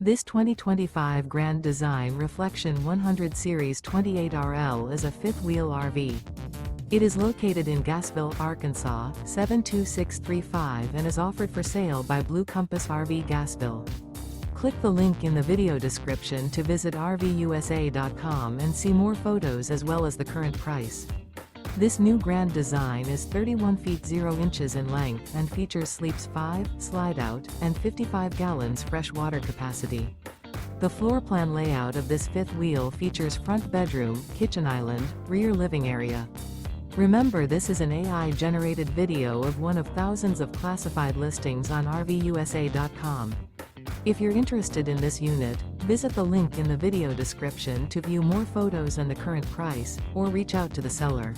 This 2025 Grand Design Reflection 100 Series 28RL is a fifth-wheel RV. It is located in Gassville, Arkansas, 72635 and is offered for sale by Blue Compass RV Gassville. Click the link in the video description to visit RVUSA.com and see more photos as well as the current price. This new Grand Design is 31 feet 0 inches in length and features sleeps 5, slide-out, and 55 gallons fresh water capacity. The floor plan layout of this fifth wheel features front bedroom, kitchen island, rear living area. Remember, this is an AI-generated video of one of thousands of classified listings on RVUSA.com. If you're interested in this unit, visit the link in the video description to view more photos and the current price, or reach out to the seller.